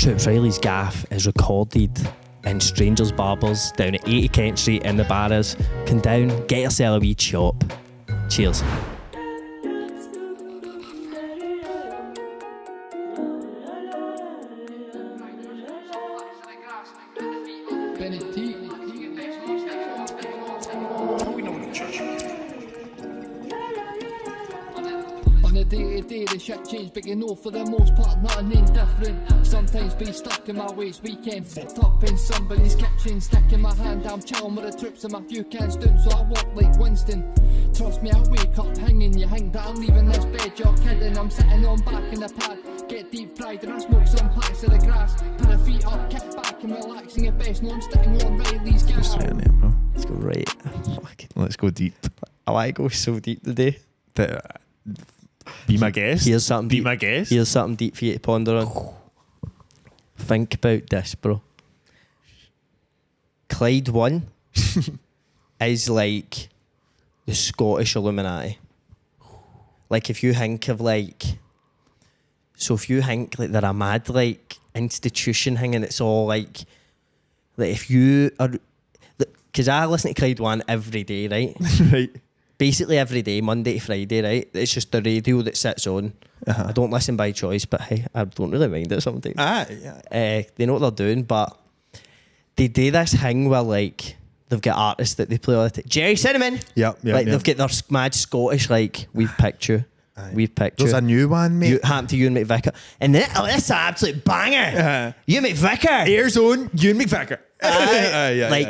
out, Reilly's Gaff is recorded in Strangers Barbers down at 80 Kent Street in the Barras. Come down, get yourself a wee chop. Cheers. Day-to-day, the shit change, but you know for the most part nothing ain't different. Sometimes be stuck in my ways, weekend fucked up in somebody's kitchen, sticking my hand, I'm chilling with the trips and my few cans down, so I walk like Winston. Trust me, I wake up hanging, you hang that I'm leaving this bed, you're kidding. I'm sitting on back in the pad, get deep fried and I smoke some packs of the grass. Put the feet up, kick back and relaxing at best. No, I'm sitting on Reilly's Gaff. Let's try it there, bro. Let's go right. Let's go deep. I want to go so deep today. Be my guest. Here's something Be deep. my guest. Here's something deep for you to ponder on. Think about this, bro. Clyde 1 is like the Scottish Illuminati. Like if you think of like, so if you think like they're a mad like institution thing and it's all like if you are, because I listen to Clyde 1 every day, right? Right. Basically every day, Monday to Friday, right? It's just the radio that sits on. I don't listen by choice, but hey, I don't really mind it sometimes. Yeah. They know what they're doing, but they do this thing where like they've got artists that they play all the time. Jerry Cinnamon. Yep. They've got their mad Scottish like we've picked you. We've picked you. There's a new one, mate. Happened to Ewan McVicker, and then this is an absolute banger. Ewan McVicker. Ears on Ewan McVicker.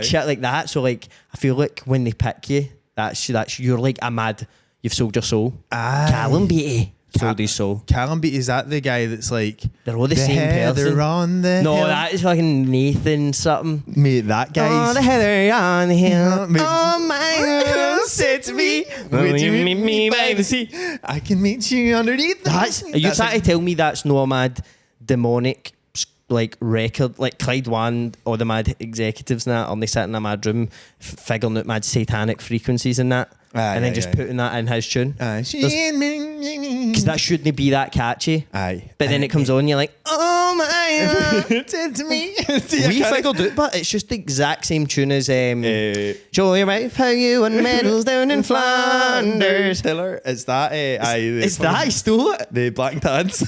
Shit like that. So like I feel like when they pick you. That's you're like a mad. You've sold your soul. Callum Beatty sold his soul. Callum Beatty, is that the guy that's like they're all the same person? On the no, hill. that is fucking Nathan something. Mate, that guy's. Oh, the heather on the hill. Mate. Oh my, said to me, will you meet me by the sea? I can meet you underneath. Are you trying to tell me that's no mad demonic? Like record, like Clyde 1, all the mad executives and that, and they sit in a mad room figuring out mad satanic frequencies and that, and then just putting that in his tune. Because that shouldn't be that catchy. But then it comes on, you're like, oh my, said to me. We figured it, but it's just the exact same tune as Show your wife how you won medals down in Flanders. It's that. It's that he stole it. The Black and Tans.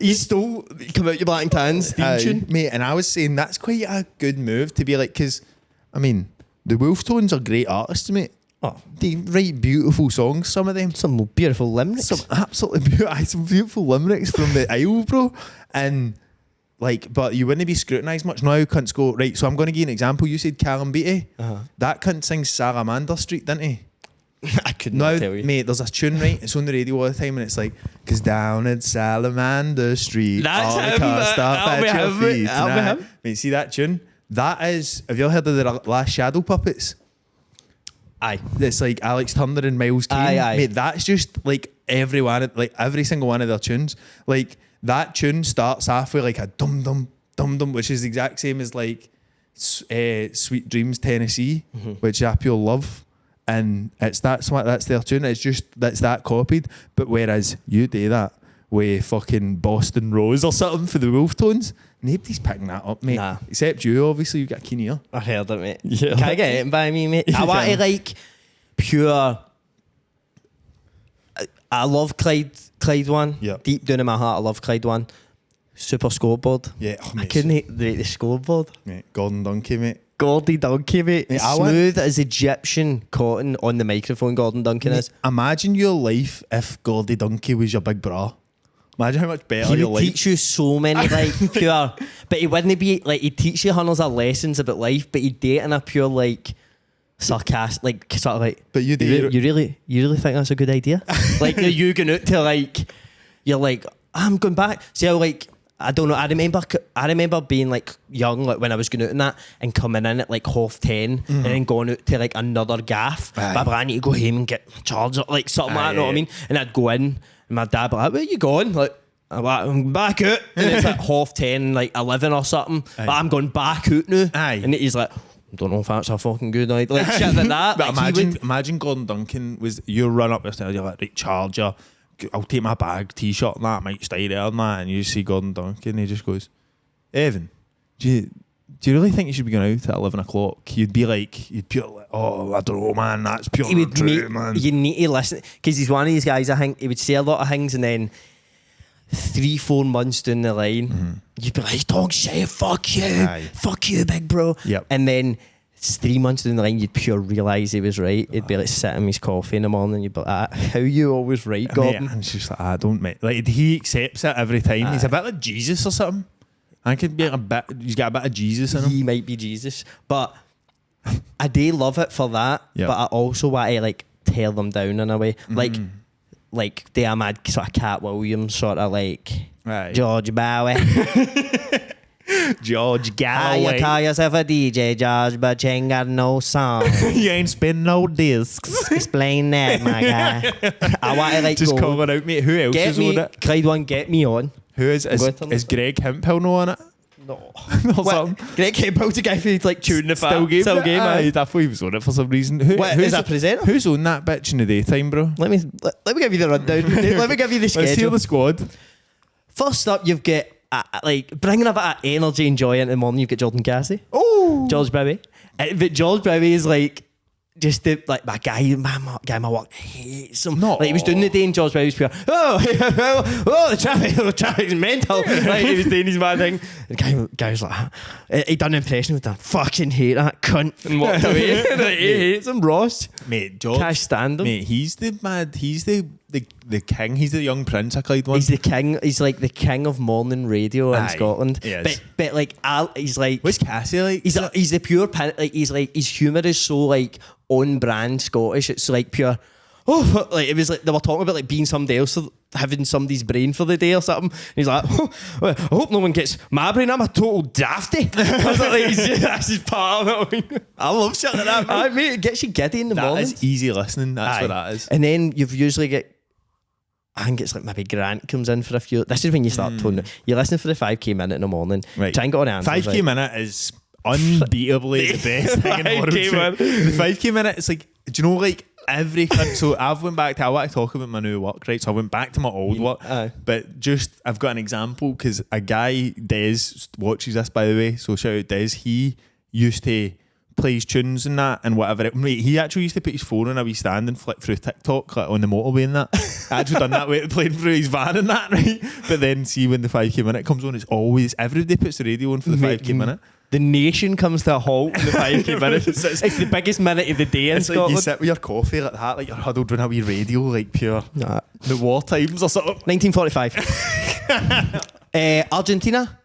He stole come out your Black and Tans theme tune, mate. And I was saying that's quite a good move to be like, because I mean the Wolf Tones are great artists, mate. Oh, they write beautiful songs. Some of them, some beautiful limericks. Some absolutely some beautiful limericks from the Isle, bro. And like, but you wouldn't be scrutinised much now. Cunts go right. So I'm going to give you an example. You said Callum Beatty. That cunt sings Salamander Street, didn't he? I couldn't tell you. Mate, there's a tune, right? It's on the radio all the time, and it's like, "'Cause down at Salamander Street, that's all him. the cars stop at your feet." That'll be him. Mate, see that tune? That is. Have you ever heard of the last Shadow Puppets? Aye. It's like Alex Turner and Miles Kane. Aye. Mate, that's just like every single one of their tunes. Like that tune starts off with like a dum dum dum dum, which is the exact same as like Sweet Dreams Tennessee, which I pure love. And that's their tune. It's just that's that copied. But whereas you do that with fucking Boston Rose or something for the Wolf Tones, nobody's picking that up, mate. Nah. Except you, obviously. You've got a keen ear. I heard it, mate. Yeah. Can I get it by me, mate? I want to like pure. I love Clyde 1. Yeah. Deep down in my heart, I love Clyde 1. Super scoreboard. Yeah. Oh, I couldn't hate the scoreboard. Mate, Gordon Donkey, mate. Gordy Donkey, mate. Mate, Smooth as Egyptian cotton on the microphone, Gordon Duncan is. Imagine your life if Gordy Donkey was your big bra. Imagine how much better he your would life. teach you so many like pure, but he wouldn't be like he'd teach you hundreds of lessons about life, but he'd do it in a pure like sarcastic, like sort of like. But you really think that's a good idea? Like you going out to like, you're like I'm going back. See how like. I don't know. I remember being like young, like when I was going out and that, and coming in at like 10:30, and then going out to like another gaff. But I need to go home and get charged, like something like that. You know what I mean? And I'd go in, and my dad be like, "Where are you going?" Like, I'm back out, and it's like 10:30, like 11 or something. But I'm going back out now, and he's like, I don't know if that's a fucking good idea. Like shit like that. But like imagine Gordon Duncan was you run up your stairs, you're like, right, charger. I'll take my bag, t-shirt and that, I might stay there and that, and you just see Gordon Duncan and he just goes, Evan, do you really think you should be going out at 11 o'clock? You'd be like, oh, I don't know, man, that's pure He would true, man. You need to listen, because he's one of these guys, I think, he would say a lot of things and then 3-4 months down the line, you'd be like, don't say it, fuck you. Aye. Fuck you, big bro. Yep. And then 3 months down the line, you'd pure realise he was right. He'd be like sipping his coffee in the morning, you'd be like, how you always right, Gordon? And it's just like, I don't, mate. Like, he accepts it every time. He's a bit like Jesus or something. I could be he's got a bit of Jesus in him. He might be Jesus. But I do love it for that, Yep. but I also want to like tear them down in a way. Like they are mad sort of Katt Williams, sort of like Right. George Bowie. George How you call yourself a DJ, George, but you ain't got no song. You ain't spin no discs. Explain that, my guy. I want to like Just go, calling out, mate. Who else get is me, on it? Clyde one, get me on. Who is Greg Hemphill no on it? No. Or something? Greg Hempel's the guy who's like tuning the Still game. Still game, Aye, man. I thought he was on it for some reason. What, is that presenter? Who's on that bitch in the daytime, bro? Let me give you the rundown. Let me give you the Let's hear schedule. the squad. First up, you've got like bringing a bit of energy and joy into the morning. You've got Jordan Cassie. Oh, George Bowie. But George Bowie is like just the like my guy, my work hates him. No. Like he was doing the day and George Bowie was pure, the traffic's mental. Like he was doing his mad thing. The guy was like, he done an impression with that. Fucking hate that cunt and walked away. Like, he hates him, Ross. mate, George. Can't stand him. Mate, he's the king. He's the young prince. I Clyde one. He's the king. He's like the king of morning radio in Aye, Scotland. yes. But like he's like What's Cassie like? he's the pure like his humour is so like on brand Scottish. It's like pure. Oh, like it was like they were talking about like being somebody else, having somebody's brain for the day or something. And he's like, well, I hope no one gets my brain. I'm a total dafty. I was like, that's his part of it. I love shit like that. I mean, it gets you giddy in the That morning. is easy listening. That's Aye. what that is. And then you've usually get, I think it's like maybe Grant comes in for a few. This is when you start toning it. You're listening for the 5k minute in the morning. Right. Try and get on the answers. 5k right? minute is unbeatably the best thing in the world. 5K minute. The 5k minute, it's like, do you know, like every so I've went back to, I want to talk about my new work, right? So I went back to my old work, Aye. but just I've got an example because a guy, Des, watches this by the way, so shout out Des. He used to play his tunes and that and whatever. Mate, he actually used to put his phone on a wee stand and flick through TikTok like on the motorway and that. I actually done that way, playing through his van and that, right? But then see when the 5k minute comes on, it's always, everybody puts the radio on for the 5k minute. The nation comes to a halt in the 5k minute. It's the biggest minute of the day in It's like you Scotland. sit with your coffee like that, like you're huddled around a wee radio, like pure Nah. the war times or something. 1945. Argentina.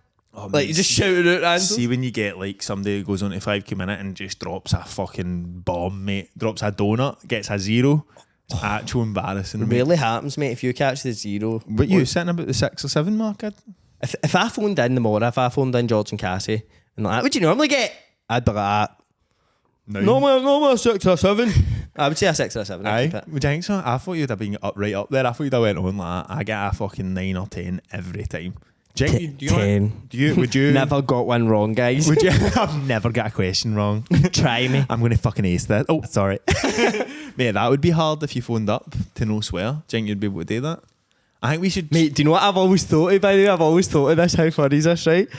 Like you just shouted out answers. See when you get like somebody who goes on to 5k minute and just drops a fucking bomb, mate. Drops a donut, gets a zero. It's actual embarrassing. It Mate. rarely happens, mate. If you catch the zero. But you sitting about the 6 or 7 mark, I'd... If I phoned in tomorrow, if I phoned in George and Cassie, and like, would you normally get? I'd be like, no, 6 or 7. I would say a 6 or a 7. Aye, would you think so? I thought you'd have been right up there. I thought you'd have went on like, I get a fucking 9 or 10 every time. Do you 10. Would you? Never got one wrong, guys. Would you? I've never got a question wrong. Try me. I'm going to fucking ace that. Oh, sorry. Mate, that would be hard if you phoned up to no swear. Do you think you'd be able to do that? I think we should... Mate, do you know what I've always thought of, by the way? I've always thought of this. How funny is this, right?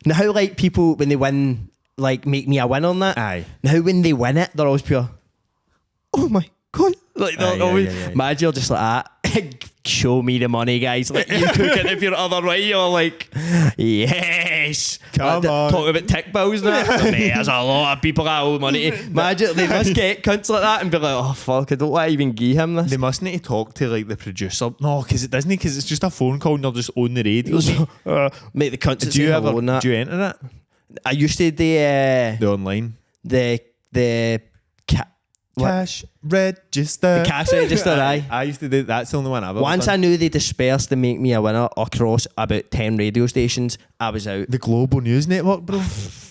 Now, how, like, people, when they win, like, make me a win on that. Aye. Now, when they win it, they're always pure, oh my God. Like, they're Aye, always, yeah. imagine you're just like that. Show me the money, guys. Like, you cook it if you're other way. You're like, yes. Come on. Talking about tick bills now. There's a lot of people that owe money. Imagine they must get cunts like that and be like, oh, fuck, I don't want to even give him this. They must need to talk to like the producer. No, because it doesn't. Because it's just a phone call and you're just on the radio. Mate, the cunts that Do you say ever? hello and that. Do you enter it? I used to do The online the cash register. The cash register, aye. I used to do. That's the only one I've ever Once I done. knew they dispersed to make me a winner across about 10 radio stations, I was out. The Global News Network, bro.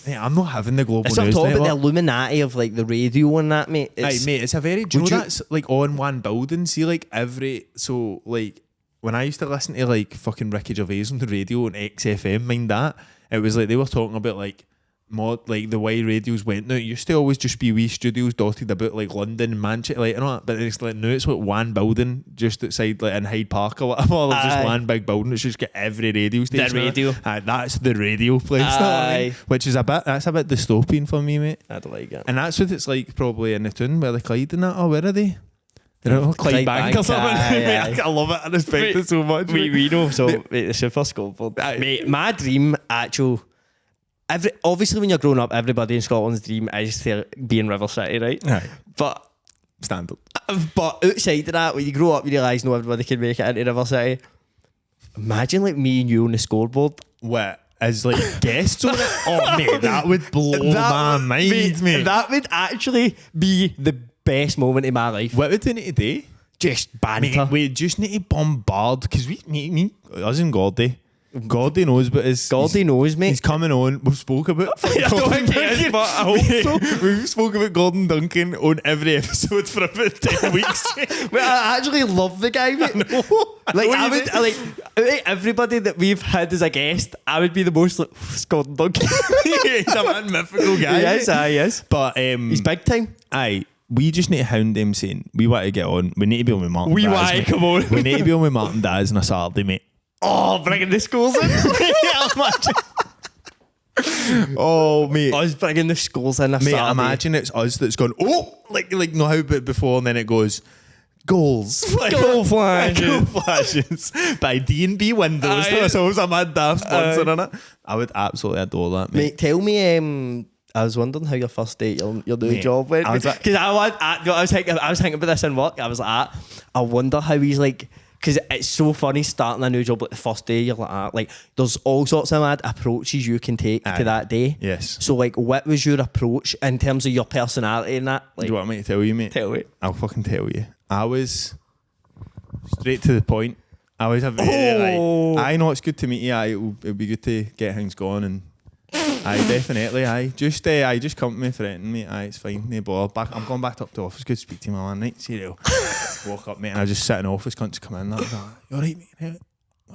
Hey, I'm not having the Global It's not News talking Network. about the Illuminati of like the radio and that, mate. Aye, mate, it's a very. Do you know Would you- that's like on one building? See, like every so like when I used to listen to like fucking Ricky Gervais on the radio and XFM, mind that it was like they were talking about like like the way radios went now, it used to always just be wee studios dotted about like London and Manchester, like, and all that. But it's like now it's like one building just outside, like in Hyde Park or whatever. There's just one big building that's just got every radio station. The radio. That's the radio place. Know what I mean? Which is a bit dystopian for me, mate. I don't like it. And that's what it's like probably in the tune where the Clyde and that. Oh, where are they? They're not Clyde Bank or something. Mate, I love it. I respect it so much. We know. So mate, the super scoreboard. Mate, my dream obviously when you're growing up, everybody in Scotland's dream is to be in River City, right? Aye. But standard. But outside of that, when you grow up, you realise not everybody can make it into River City. Imagine like me and you on the scoreboard. What? As like guests on it? Oh mate, that would blow my mind, mate. That would actually be the best moment in my life. What would we need to do? Just banter. Mate, we just need to bombard because us and Gordy knows, but Gordy knows, mate. He's coming on. We've spoke about I don't think he is, but I hope so. We've spoke about Gordon Duncan on every episode for about 10 weeks. Mate, I actually love the guy, mate. Like I would out of everybody that we've had as a guest, I would be the most like Gordon Duncan. He's a man mythical guy. Yes, he is. But he's big time. Aye. We just need to hound them saying we want to get on. We need to be on with Martin. We want to come on. We need to be on with Martin Daz on a Saturday, mate. Oh, bringing the schools in. Yeah, imagine. Oh, mate. Us bringing the schools in a Mate, Saturday. imagine it's us that's gone, oh, like no how but before, and then it goes, goals. Goal flashes. Goal flashes. By D&B Windows. Aye. So it was a mad daft sponsor in it. I would absolutely adore that, mate. Mate, tell me, I was wondering how your first day, your new Mate, job went. I was Because I was thinking about this in work. I was like, I wonder how he's like, because it's so funny starting a new job like the first day. You're like there's all sorts of mad approaches you can take to that day. Yes. So like, what was your approach in terms of your personality and that? Like, Do you want me to tell you, mate? Tell me. I'll fucking tell you. I was straight to the point. I was a very I know it's good to meet you. It'll be good to get things going, and definitely. Just come to me, threaten me. It's fine. No bother. I'm going back up to the office. Good to speak to you, my man. Right, see you. Walk up, mate, and I just sit in the office. Cunts come in. Like, you alright, mate?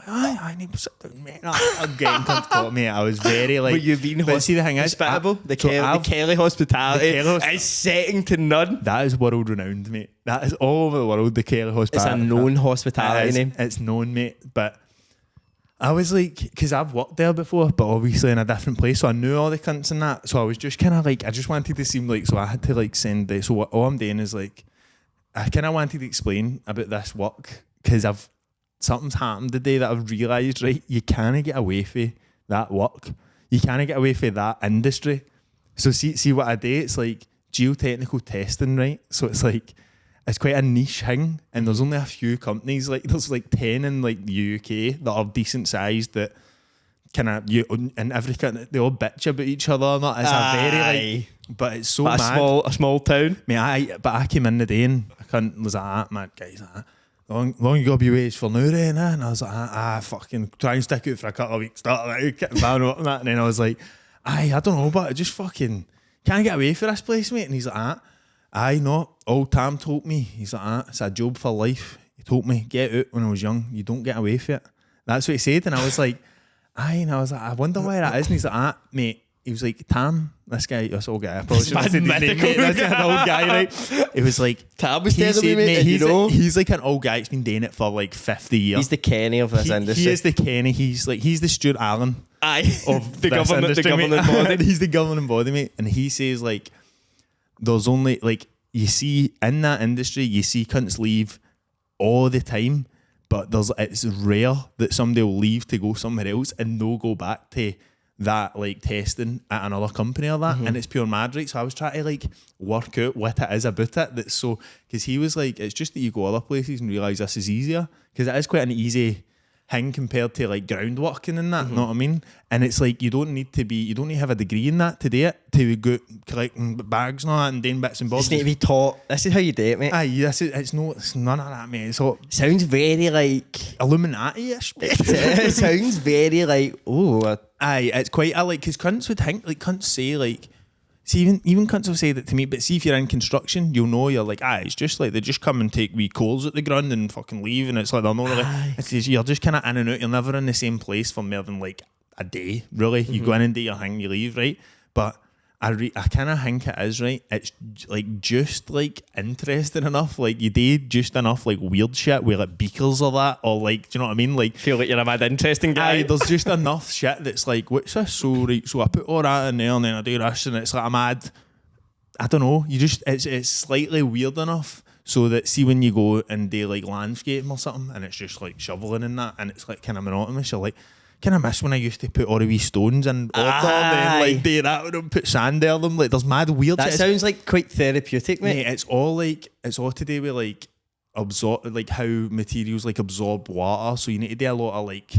I need to sit down, mate. I'm getting cunts to talk, mate. I was very like. But you've been see the thing is, hospitable. The Kelly hospitality is second to none. That is world renowned, mate. That is all over the world. The Kelly hospitality. It's a known hospitality name. It's known, mate. But I was like, because I've worked there before, but obviously in a different place, so I knew all the cunts and that. So I was just kind of like, I just wanted to seem like, so I had to like send the. So what all I'm doing is like, I kind of wanted to explain about this work because something's happened today that I've realised, right? You can't get away from that work. You can't get away from that industry. So see what I do? It's like geotechnical testing, right? So it's like, it's quite a niche thing, and there's only a few companies. Like there's like 10 in like the UK that are decent sized that kind of in every country they all bitch about each other. And that. It's a very like, but it's so mad. A small town. But I came in the day and I couldn't was like, mad guys, long you got to be wage for now, then, and I was like, fucking try and stick out for a couple of weeks, start like getting banned up and that, and then I was like, I don't know, but I just fucking can't get away for this place, mate. And he's like, no, old Tam told me, he's like, it's a job for life. He told me, get out when I was young, you don't get away for it. That's what he said, and I was like, and I was like, I wonder why that is. And he's like, mate, he was like, Tam, this old guy, I probably should have said his name, mate. That's an old guy, right? It was like, Tam was telling me, mate, he's like an old guy, he's been doing it for like 50 years. He's the Kenny of this industry. He is the Kenny, he's the Stuart Allen of the governing body. He's the governing body, mate. And he says like, there's only like, you see in that industry, you see cunts leave all the time, but it's rare that somebody will leave to go somewhere else and no go back to that like testing at another company or that, and it's pure mad, right? So I was trying to like work out what it is about it that's so, because he was like, it's just that you go other places and realise this is easier, because it is quite an easy thing compared to like groundworking and that, know what I mean? And it's like you don't need to have a degree in that to do it, to go collecting bags and all that and doing bits and bobs. You just need to be taught. This is how you do it, mate. Aye, it's none of that, mate. So sounds very like Illuminati-ish. it sounds very like, aye, it's quite a like, because cunts would think, like cunts say like, see even cunts have said it to me, but see if you're in construction, you'll know, you're like, it's just like they just come and take wee coals at the ground and fucking leave, and it's like they're not really, you're just kind of in and out, you're never in the same place for more than like a day, really. You go in and do your thing, you leave, right? but I kind of think it is, right. It's like just like interesting enough. Like you did just enough like weird shit with like beakers or that, or like, do you know what I mean? Like Feel like you're a mad interesting guy. aye, there's just enough shit that's like, what's this? So right, so I put all that in there and then I do this, and it's like a mad. I don't know. You just it's slightly weird enough so that see when you go and do like landscaping or something, and it's just like shoveling and that, and it's like kind of monotonous. You're like, kind of miss when I used to put all the wee stones in order and then like do that with them, put sand there them. Like there's mad weird. That shit. sounds like quite therapeutic, mate. It's all to do with like absorb, like how materials like absorb water. So you need to do a lot of like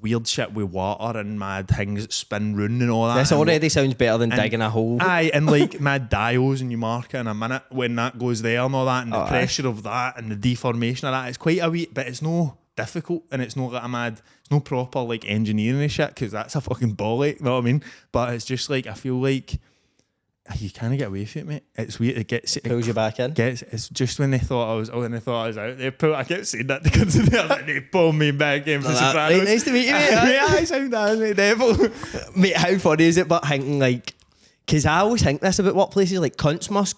weird shit with water and mad things that spin round and all that. This and already sounds better than digging a hole. Aye, and like mad dials, and you mark it in a minute when that goes there and all that, and the pressure of that and the deformation of that. It's quite a wee, but it's no difficult, and it's not like a mad, it's no proper like engineering and shit, because that's a fucking bollock, you know what I mean? But it's just like, I feel like you kind of get away with it, mate. It's weird. It Pulls you back in. It's just when they thought I was out. I kept saying that to consider like they pulled me back in for Sopranos. Right, nice to meet you, mate. Yeah, I sound that, mate. Devil. Mate, how funny is it? But thinking like, because I always think this about workplaces, like cunts must.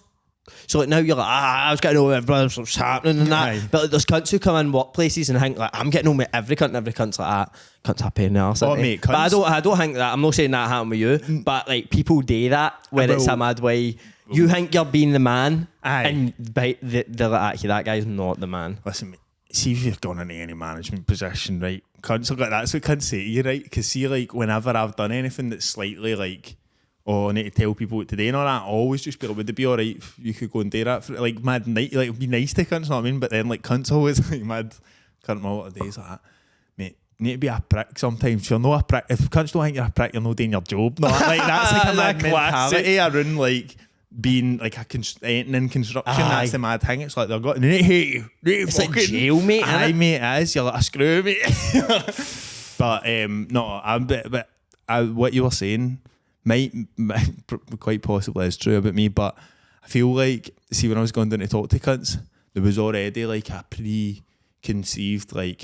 So like now you're like, I was getting on with everybody, what's happening and that. Aye. But like, there's cunts who come in workplaces and think like, I'm getting on with every cunt, and every cunt's like that. Cunts happy in the arse. Oh, mate, but cunts. I don't think that. I'm not saying that happened with you, but like people do that when it's a mad way. You think you're being the man, Aye. and they're like, actually, that guy's not the man. Listen, mate, see if you've gone into any management position, right? Cunts are like, that's what cunts say to you, right? Because see, like, whenever I've done anything that's slightly like, oh, I need to tell people what to do and all that, I always just be like, would it be alright if you could go and do that? For, like, mad night, like, be nice to cunts, know what I mean? But then, like, cunts always, like, mad, cunt my lot of days like that. Mate, you need to be a prick sometimes. If you're not a prick, if cunts don't think you're a prick, you're not doing your job. No, like, that's like a mad mentality around, like, being like anything in construction. That's the mad thing. It's like they've got, they hate you. It's like jail, mate. Aye, mate, it is. You're like a screw, mate. But no, what you were saying might quite possibly is true about me. But I feel like, see, when I was going down to talk to cunts, there was already like a preconceived like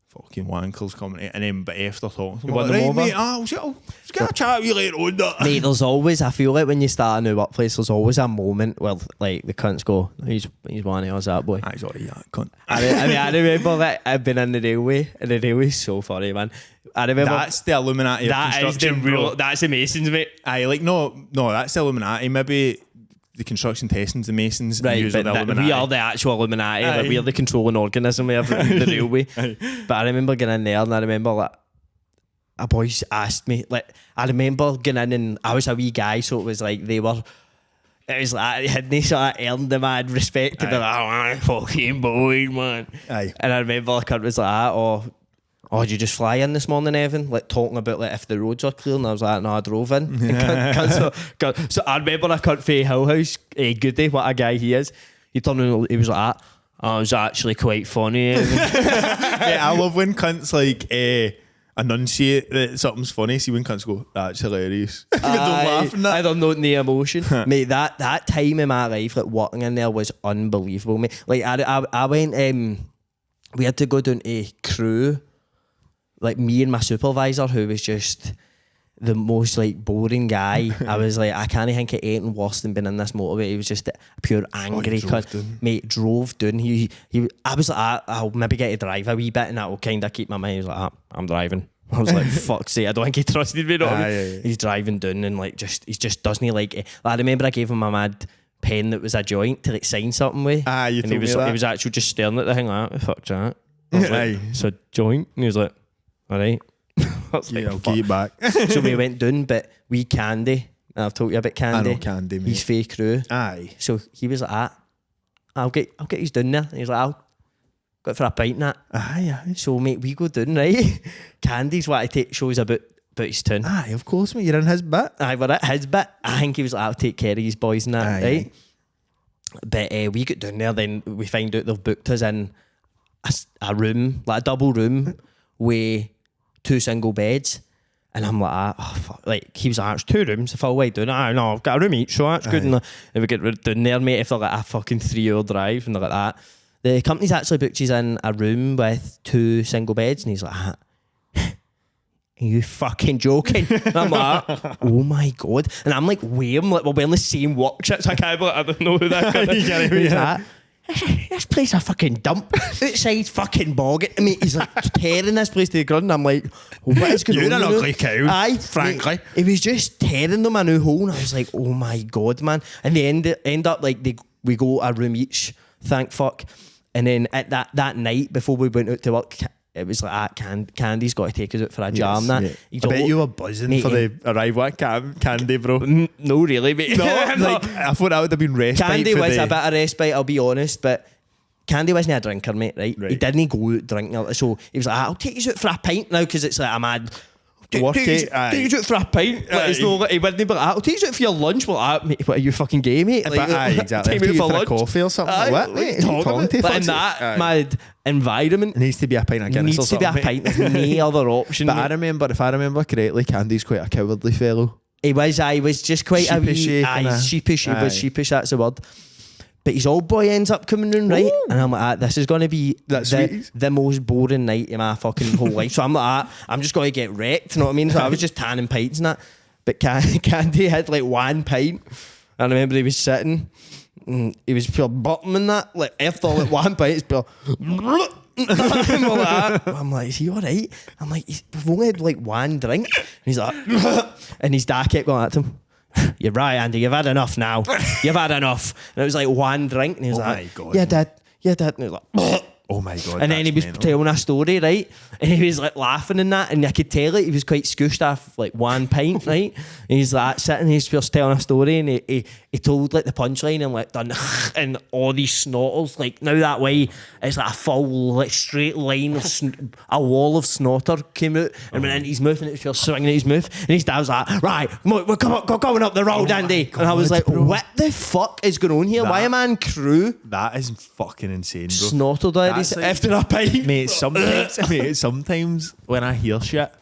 fucking wankers coming in, and then but after talking, won them over? mate, I'll get a chat with you later on. Mate, there's always, I feel like when you start a new workplace, there's always a moment where like the cunts go, he's one of us, that boy. He's already that cunt. I remember that I've been in the railway, and the railway's so funny, man. I remember That's the Illuminati of that is the construction, real, bro. that's the Masons, mate. Aye, like no, that's the Illuminati. Maybe the construction testings, the Masons, and Right, usually but the Illuminati. we are the actual Illuminati. Like, Aye. we're the controlling organism of the railway. But I remember getting in there, and I remember like a boys asked me, like, I remember getting in, and I was a wee guy, so it was like it was like, hadn't sort of earned the mad respect to be like, oh, fucking boy, man. Aye. And I remember the cunt was like, oh, did you just fly in this morning, Evan? Like, talking about like if the roads are clear, and I was like, no, I drove in. So I remember I cunt for Hill House, Goody, what a guy he is. He turned around, he was like, oh, it was actually quite funny, Evan. Yeah, I love when cunts like enunciate that something's funny. See when cunts go, that's hilarious. They don't laugh and that. I don't know the emotion. Mate, that time in my life, like working in there was unbelievable, mate. Like I went, we had to go down to Crew, like me and my supervisor, who was just the most like boring guy. I was like, I can't think of anything worse than being in this motorway. He was just a pure angry cunt. Mate, drove down. I was like, I'll maybe get to drive a wee bit, and that will kind of keep my mind. He was like, I'm driving. I was like, fuck's sake, I don't think he trusted me. Yeah. He's driving down, and like he just doesn't like it. Like, I remember I gave him a mad pen that was a joint to like sign something with. You and told me that. He was actually just staring at the thing like, fuck's that? I was like, it's a joint. And he was like, all right. I was like, I'll fuck. keep it back. So we went down, but we Candy. I've told you about Candy. I know Candy, mate. He's fake Crew. Aye. So he was like, I'll get you down there. And he's like, I'll go for a pint and that. Aye. So mate, we go down, right? Candy's what I take shows about his tune. Aye, of course, mate. You're in his bit. Aye, we're at his bit. I think he was like, I'll take care of these boys and that, Aye. right? But we get down there, then we find out they've booked us in a room, like a double room with 2 single beds. And I'm like, oh, fuck. Like, he was like, it's 2 rooms, the full way down. No, I've got a room each, so that's good. And we get down there, mate, if they're like a fucking 3-hour drive, and they're like that. The company's actually booked us in a room with 2 single beds, and he's like, Are you fucking joking? And I'm like, oh my God. And I'm like, we're wearing the same work shirts. I can't be like, I don't know who that guy is. He's like, this place a fucking dump. Outside fucking bogging to me. He's like tearing this place to the ground. I'm like, what is going on? You're an ugly cow. Aye, frankly. Mate, he was just tearing them a new hole, and I was like, oh my God, man. And they end up like we go a room each, thank fuck. And then at that night before we went out to work, it was like, Candy's got to take us out for a jam. That I bet you were buzzing for the arrival at Candy, bro. No, really, mate. No, like, I thought that would have been respite. Candy for was the... a bit of respite, I'll be honest, but Candy wasn't a drinker, mate, right? He didn't go out drinking, so he was like, I'll take you out for a pint now, because it's like a mad... Take you out for a pint. Like, it's no, like, he wouldn't be like, I'll take you out for your lunch. Well, mate, what are you fucking gay, mate? Like, exactly. Take me out for lunch. Coffee or something. Like, what, mate? But in that mad environment, it needs to be a pint of Guinness or something. Needs to be a pint. There's no other option. But if I remember correctly, Candy's quite a cowardly fellow. He was just quite sheepish. Sheepish. He was sheepish, that's the word. But his old boy ends up coming in, right? And I'm like, this is going to be the most boring night in my fucking whole life. So I'm like, I'm just going to get wrecked, you know what I mean? So I was just tanning pints and that. But Candy had like one pint. And I remember he was sitting, and he was pure bottoming that. Like, after like one pint, it's pure... I'm like, is he all right? I'm like, we've only had like one drink. And he's like... and his dad kept going at him. You're right, Andy, you've had enough now. You've had enough. And it was like one drink, and he was like, God, yeah, Dad. And he was like, oh my God. And then he was telling a story, right? And he was like laughing and that, and I could tell it, he was quite scooshed off like one pint, right? And he's like sitting, he's just telling a story, and he told like the punchline and like done and all these snorters, like now that way it's like a full like straight line of a wall of snorter came out, and went into his mouth, and it was just swinging at his mouth, and his dad was like, right, we're going up the road, Andy. And I was like, bro, what the fuck is going on here? Why am I in crew? That is fucking insane, bro. Snorted like, after a pint. Mate, sometimes when I hear shit,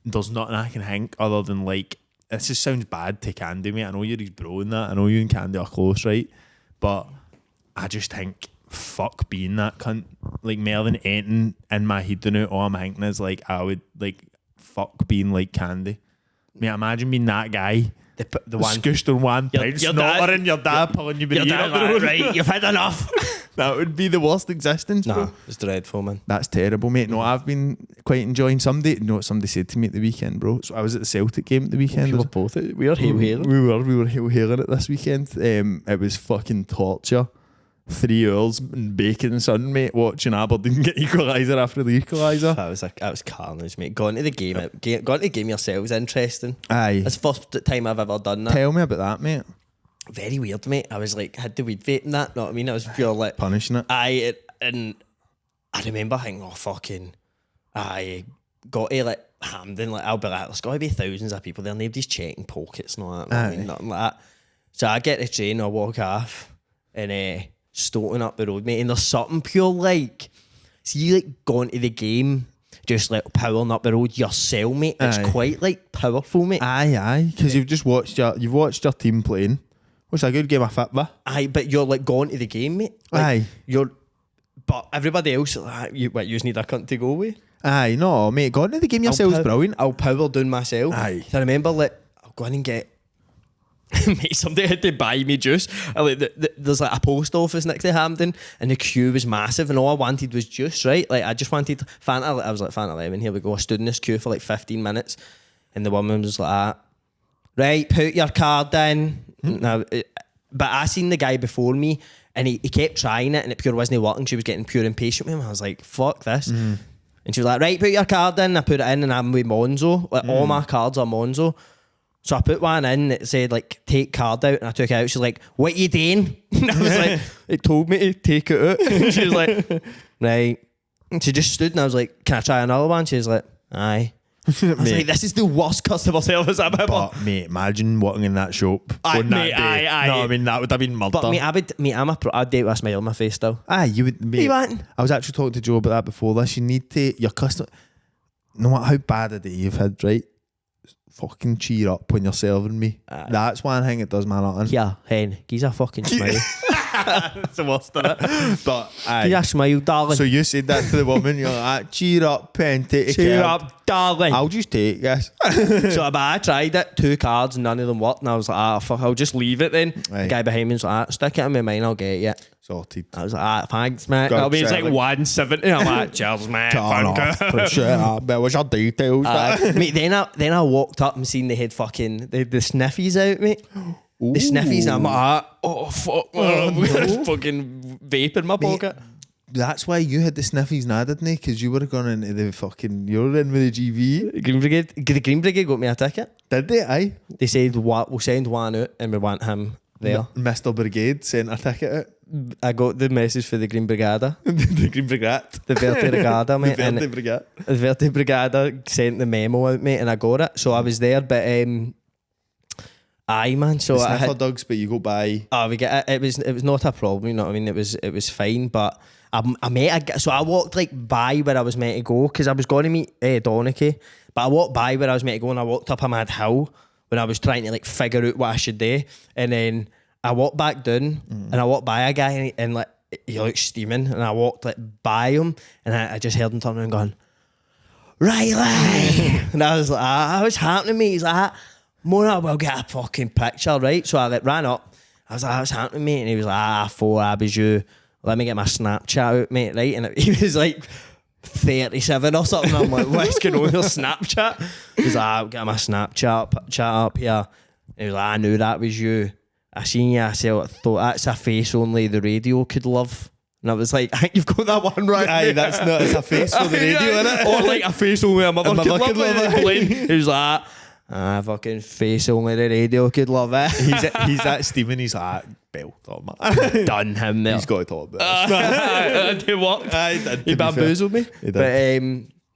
there's nothing I can think other than like, this just sounds bad to Candy, mate. I know you're his bro and that. I know you and Candy are close, right? But I just think, fuck being that cunt. Like, more than anything in my head now, all I'm thinking is like, I would like, fuck being like Candy. Mate, imagine being that guy. The one scooshed on one pint, snorting, your dad pulling you by the ear. Right, you've had enough. That would be the worst existence, bro. Nah, it's dreadful, man. That's terrible, mate. No, I've been quite enjoying somebody. You know what somebody said to me at the weekend, bro? So I was at the Celtic game at the weekend. We were both. We were hail-hailing. We were hail-hailing it this weekend. It was fucking torture. 3 hours and bacon sun, mate, watching Aberdeen get equaliser after the equaliser. That was carnage, mate. Going to the game, going to the game yourself was interesting. Aye. It's the first time I've ever done that. Tell me about that, mate. Very weird, mate. I was like, had the weed vape and that, know what I mean? I was pure like... Punishing it. And I remember thinking, oh, fucking... I got to like Hampden, like, I'll be like, there's got to be thousands of people there. Nobody's checking pockets and all that. I mean, nothing like that. So I get the train, I walk off, and stoating up the road, mate, and there's something pure like, see, like going to the game, just like powering up the road yourself, mate. It's quite like powerful, mate. Aye, because you've watched your team playing, which is a good game of football. Aye, but you're like going to the game, mate. Like, but everybody else, like, you just need a cunt to go with. Aye, no, mate, going to the game yourself's brilliant. I'll power down myself. Aye. So I remember, like, I'll go in and get. Mate, somebody had to buy me juice. There's like a post office next to Hampden, and the queue was massive, and all I wanted was juice, right? Like, I just wanted Fanta. I was like, Fanta Lemon, here we go. I stood in this queue for like 15 minutes, and the woman was like, right, put your card in. Now, but I seen the guy before me, and he kept trying it, and it pure wasn't working. She was getting pure impatient with him. I was like, fuck this. And she was like, right, put your card in. I put it in, and I'm with Monzo. Like, all my cards are Monzo. So I put one in that said, like, take card out, and I took it out. She's like, what you doing? And I was like, it told me to take it out. And she was like, right. And she just stood, and I was like, can I try another one? She was like, aye. I was like, this is the worst customer service I've ever. But, mate, imagine walking in that shop on that day. Aye. No, I mean, that would have been murder. But, I'd date with a smile on my face still. Aye, you would, mate. You want? I was actually talking to Joe about that before this. You need to, your customer, no matter how bad a day you've had, right? Fucking cheer up when you're serving me. That's one thing it does my nothing. Yeah, hen, he's a fucking smile. It's the worst of it. But Give me a smile, darling. so you said that to the woman. You're like, cheer up, pen, take a Cheer card. up, darling. I'll just take this. So I tried it, 2 cards, none of them worked, and I was like, fuck, I'll just leave it then. Aye. The guy behind me was like, stick it in my mind, I'll get you. Sorted. I was like, thanks, mate. God, I mean, it's like Sherlock. 170. I'm like, cheers, mate. Turn Thank off. you. Appreciate that. But what's your details? Mate, then I walked up and seen they had fucking the sniffies out, mate. The sniffies, and I'm like, oh fuck, man. I've fucking vape in my pocket. That's why you had the sniffies now, didn't they? Because you would have gone into the fucking... You were in with the GV. The Green Brigade got me a ticket. Did they? Aye. They said, we'll send one out and we want him there. Mr. Brigade sent a ticket out. I got the message for the Green Brigada. The Green Brigade. The Verte Brigada, mate. The Verde and Brigade. the Verte Brigada sent the memo out, mate, and I got it. So I was there, but aye, man. So I Sniffer had, dogs, but you go by... we get it. It was not a problem, you know what I mean? It was fine, but so I walked like by where I was meant to go because I was going to meet Donachie, but I walked by where I was meant to go and I walked up a mad hill when I was trying to like figure out what I should do, and then I walked back down and I walked by a guy and like he looked steaming, and I walked like by him and I just heard him turn around going, Reilly, and I was like, what's happening to me? He's like, Mona, we'll get a fucking picture, right? So I like ran up. I was like, what's happening to me? And he was like, I was you. Let me get my Snapchat out, mate, right? And he was like 37 or something. I'm like, what's going on with your Snapchat? He was like, I'll get my Snapchat chat up here. And he was like, I knew that was you. I seen you. I thought that's a face only the radio could love. And I was like, I think you've got that one right. Aye, that's not... It's a face for the radio, innit? Or like a face only a mother could love it. He was like, fucking face only the radio could love it. He's that steaming. He's like, belt on, man. Done him there. He's got to talk about this. It worked. Aye, did, He bamboozled me. He did. But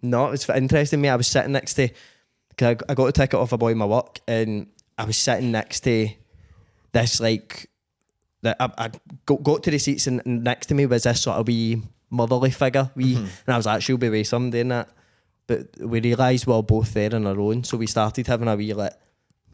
no, it was interesting, mate. I was sitting next to, cause I got a ticket off a boy in my work, and I was sitting next to this like, that I got to the seats, and next to me was this sort of wee motherly figure, and I was like, she'll be with somebody and that. But we realised we were both there on our own, so we started having a wee like,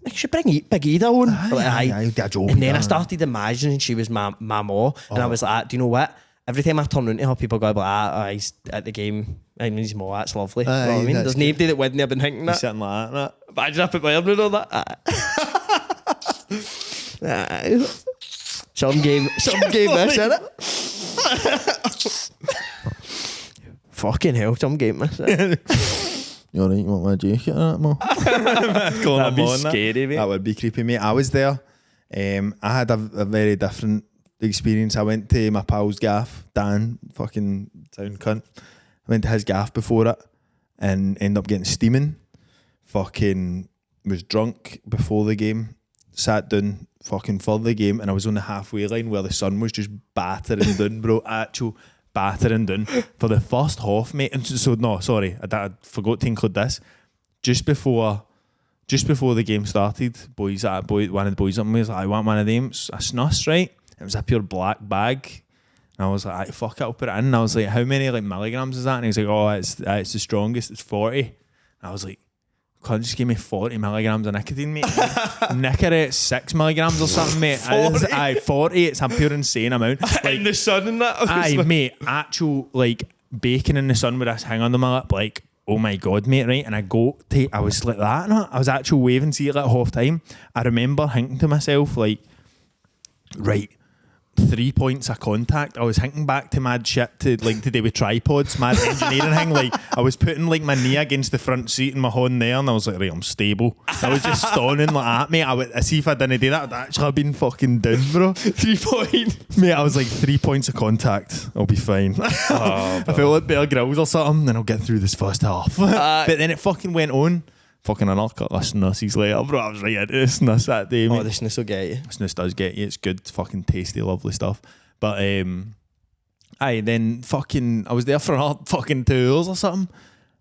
I should bring Big Ida on. Aye, and then I started imagining she was my ma, and I was like, do you know what? Every time I turn into her, people go like, he's at the game. I mean, he's more. That's lovely. You know what I mean? There's nobody that wouldn't have been thinking that. He's sitting like that. Imagine I put my arm around all that. Some game this, innit? Fucking hell, some game this. You alright? You want my jacket or that, man? That'd be scary, mate. That would be creepy, mate. I was there. I had a very different experience. I went to my pal's gaff, Dan, fucking sound cunt. I went to his gaff before it and ended up getting steaming. Fucking was drunk before the game. Sat down fucking for the game, and I was on the halfway line where the sun was just battering down, bro. Actual battering down for the first half, mate. And so no, sorry, I forgot to include this. Just before the game started, one of the boys up me was like, I want one of them. It's a snus, right? It was a pure black bag. And I was like, fuck it, I'll put it in. And I was like, how many like milligrams is that? And he was like, oh, it's the strongest, it's 40. And I was like, can't just give me 40 milligrams of nicotine, mate. Nicorette 6 milligrams or something, mate. 40? 40, it's a pure insane amount. Like, in the sun and that. Aye, mate, actual like bacon in the sun with this hang under my lip, like, oh my god, mate, right? And I was like that, no? I was actually waving to it at half time. I remember thinking to myself, like, right, 3 points of contact. I was thinking back to mad shit to do with tripods, mad engineering thing. Like, I was putting like my knee against the front seat and my horn there, and I was like, right, I'm stable. I was just stoning like that, mate. I see if I didn't do that, I'd actually have been fucking down, bro. 3 points. Mate, I was like, 3 points of contact. I'll be fine. I felt like Bear Grylls or something, then I'll get through this first half. But then it fucking went on. Fucking an upcut of snussies later, bro. I was right into the snus that day, mate. Oh, the snus will get you. Snus does get you. It's good, fucking tasty, lovely stuff. But then fucking I was there for another fucking 2 hours or something.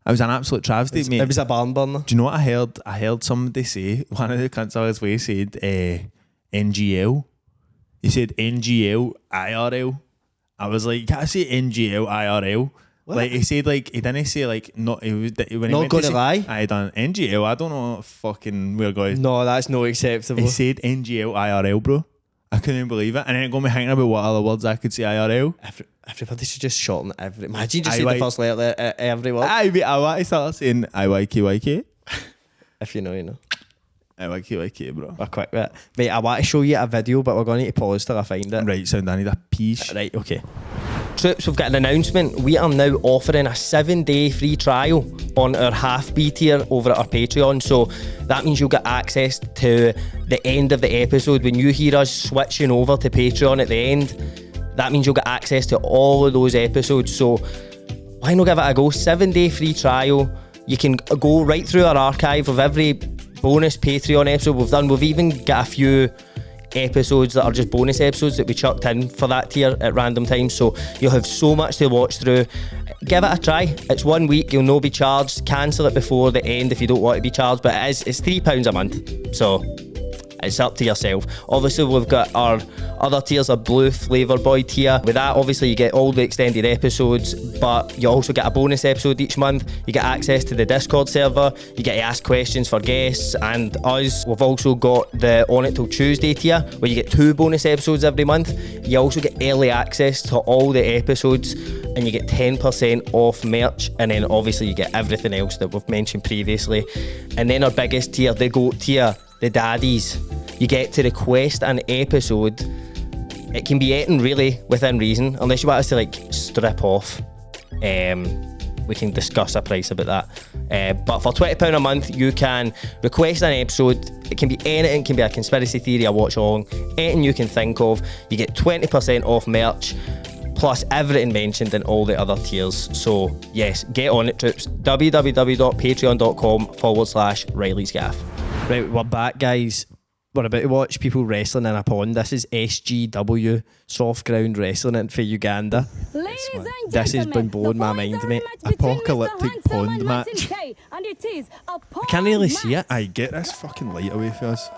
I was an absolute travesty, mate. It was a barn burner. Do you know what I heard? I heard somebody say, one of the cunts I was with said NGL. He said NGL IRL. I was like, can I say NGL IRL? What? Like he said, like he didn't say like not. He was when he not went gonna to say, lie. I done NGL. I don't know what fucking where guys. No, that's not acceptable. He said NGL IRL, bro. I couldn't believe it. And then it got me thinking about what other words I could say IRL. Everybody should just shorten every. Imagine just say the first letter every word. I want to start saying IYKYK. If you know, you know. IYKYK, bro. A quick bit. Mate, I want to show you a video, but we're going to need to pause till I find it. Right, sound, I need a piece. Right, okay. Troops, we've got an announcement. We are now offering a 7-day free trial on our half B tier over at our Patreon. So that means you'll get access to the end of the episode. When you hear us switching over to Patreon at the end, that means you'll get access to all of those episodes. So why not give it a go? 7-day free trial. You can go right through our archive of every bonus Patreon episode we've done. We've even got a few episodes that are just bonus episodes that we chucked in for that tier at random times, so you'll have so much to watch through. Give it a try. It's 1 week, you'll no be charged. Cancel it before the end if you don't want to be charged, but it's £3 a month, so it's up to yourself. Obviously we've got our other tiers, a blue flavour boy tier. With that, obviously you get all the extended episodes, but you also get a bonus episode each month. You get access to the Discord server, you get to ask questions for guests and us. We've also got the On It Till Tuesday tier, where you get 2 bonus episodes every month. You also get early access to all the episodes, and you get 10% off merch, and then obviously you get everything else that we've mentioned previously. And then our biggest tier, the GOAT tier, the daddies, you get to request an episode. It can be anything really within reason, unless you want us to like strip off. We can discuss a price about that. But for £20 a month, you can request an episode. It can be anything. It can be a conspiracy theory, a watch along, anything you can think of. You get 20% off merch, plus everything mentioned in all the other tiers. So yes, get on it, troops. www.patreon.com/Reilly's Gaff. Right, we're back, guys. We're about to watch people wrestling in a pond. This is SGW, soft ground wrestling for Uganda. This has been blowing my mind, mate. Apocalyptic pond match. I can't really see it. I get this fucking light away from us.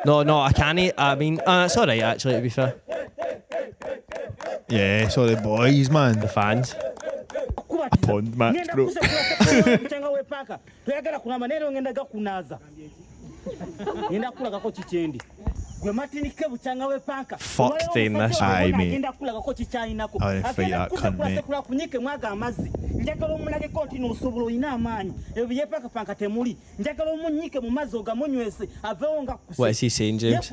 No, I can't. I mean, it's alright actually, to be fair. Yeah, so the boys, man. The fans. A pond match, bro. Fuck doing this. Aye, mate. I want to fight that cunt, mate. What is he saying, James?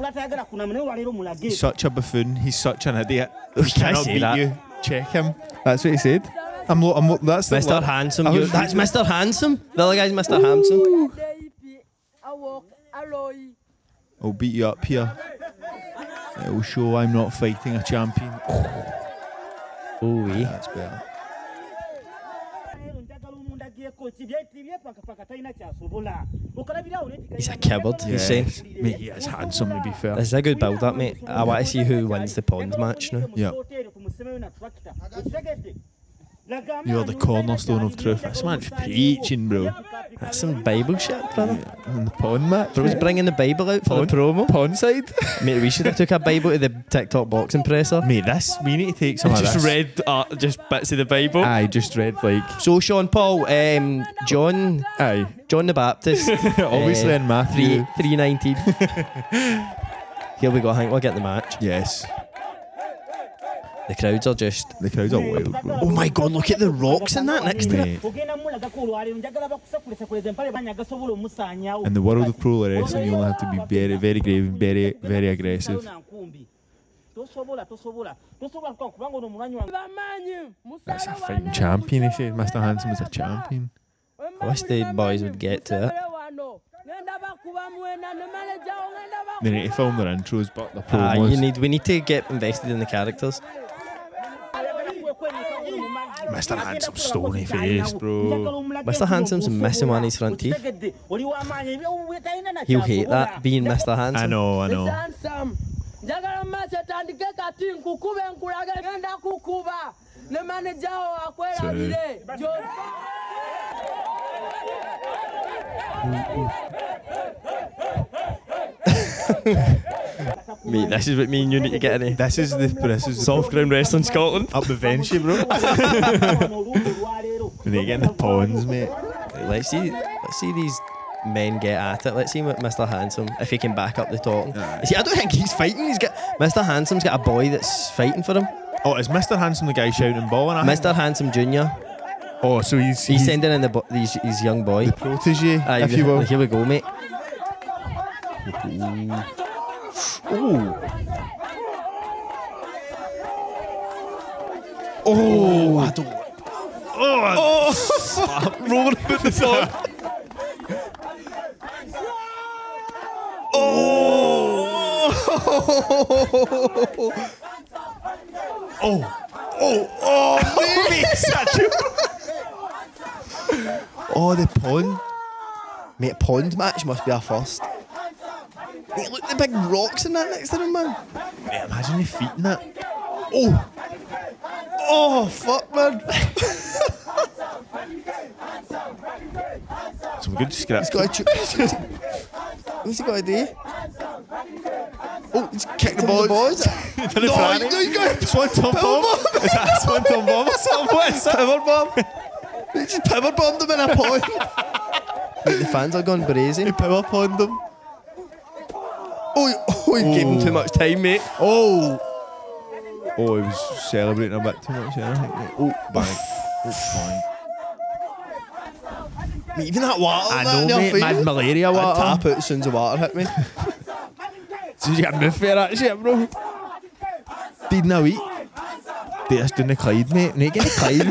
He's such a buffoon. He's such an idiot. We He can't cannot say beat that. you. Check him. That's what he said. That's the Mr. Handsome. I was That's Mr. Handsome. The other guy's Mr. Handsome. I'll beat you up here. It'll show I'm not fighting a champion. Oh, wee. That's better. He's a coward, he's saying. Mate, he is handsome, to be fair. This is a good build up, mate. I want to see who wins the pond match now. Yeah. You're the cornerstone of truth. This man's preaching, bro. That's some Bible shit, brother. And the pond match. Bro's bringing the Bible out for the promo. Pond side. Mate, we should have took a Bible to the TikTok boxing presser. Mate, we need to take some of Just this. read just bits of the Bible. I just read like. So Sean Paul, John the Baptist. Obviously in Matthew. 3:19. Here we go, I think we'll get the match. Yes. The crowds are just... The crowds are wild, bro. Oh my god, look at the rocks in that next to it. Mate. In the world of pro wrestling, you only have to be very, very grave and very, very aggressive. That's a fighting champion, he said. Mr. Handsome is a champion. I wish the boys would get to it. They need to film their intros, but the promos. We need to get invested in the characters. Mr. Handsome's stony face, bro. Mr. Handsome's missing one of his front teeth. He'll hate that, being Mr. Handsome. I know. Mate, this is what me and you need to get in. This is Soft ground wrestling Scotland. up the Venture, bro. We need to get in the ponds, mate. Let's see these men get at it. Let's see what Mr. Handsome, if he can back up the talking. See, I don't think he's fighting. Mr. Handsome's got a boy that's fighting for him. Oh, is Mr. Handsome the guy shouting ball? Mr. Handsome Jr. Oh, so he's sending in his young boy. the protege, if you will. Here we go, mate. Oh, I don't. Oh, rolling about the song. Oh, the pond. Mate, pond match must be our first. Mate, look at the big rocks in that next to him, man. Mate, imagine the feet in that. Oh, fuck, man. Some good script. What's he got to do? Oh, he's kicked the balls. No, you got Swanton bomb. Is that a Swanton bomb or something? What is that? Power bomb. He just power bombed him in a pond. Mate, the fans are going brazen. He power ponned him. Oh, he gave him too much time, mate. Oh, he was celebrating a bit too much, I think. Oh, bang. Oh, bang. Mate, even that water. I know, mate. Mad malaria water. I'd tap out as soon as the water hit me. So you got a move for that shit, bro. Didn't I eat? That's doing the Clyde, mate. Need to get the Clyde.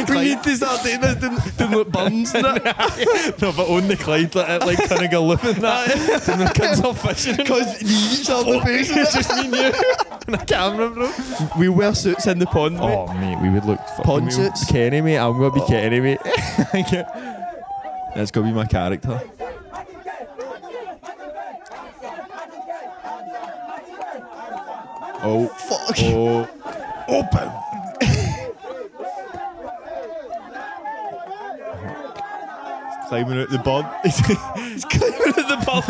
We need to start doing this, doing like buns and that. No, but on the Clyde, like kind of go living that. Doing the kids all fishing. Because you each have the face. It's just me and you. And a camera, bro. We wear suits in the pond, mate. Oh, mate, we would look Pond suits. Kenny, mate. I'm going to be Kenny, mate. That's going to be my character. Oh, Fuck. Oh. Open. He's climbing out the bud. He's climbing out the bud.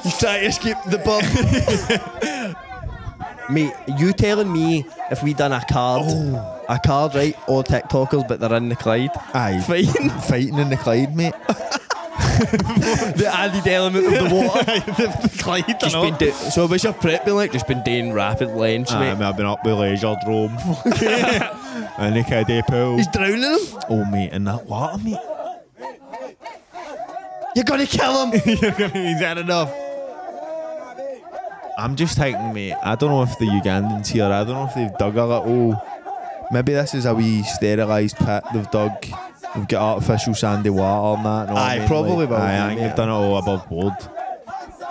He's trying to escape the bum. Mate, you telling me if we done a card, right? All TikTokers, but they're in the Clyde. Aye. Fighting in the Clyde, mate. The added element of the water. the Clyde, Just been so what's your prep been like? Just been doing rapid lengths, mate. I've been up with leisure drone. And the kiddie pool. He's drowning him. Oh, mate, in that water, mate. You're gonna kill him. He's had enough. I'm just thinking, mate, I don't know if the Ugandans here, I don't know if they've dug a little. Maybe this is a wee sterilised pit they've dug. They've got artificial sandy water and that. Aye, probably will. I think they've done it all above board.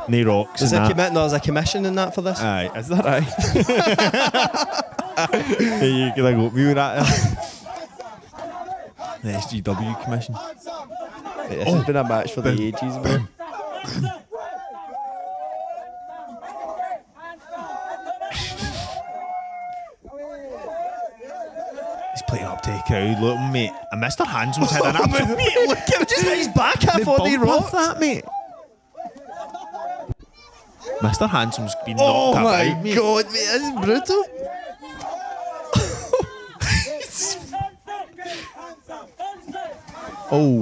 No rocks. There's a commission in that for this. Aye, is that right? You can go me with that. The SGW commission. This has been a match for the ages, man. He's playing up to the crowd, look, mate. And Mr. Handsome's had an absolute mate. Look at him, Just his back half on the rock. that, mate. Mr. Handsome's been Oh knocked my out, mate. god, mate, this is brutal. Oh.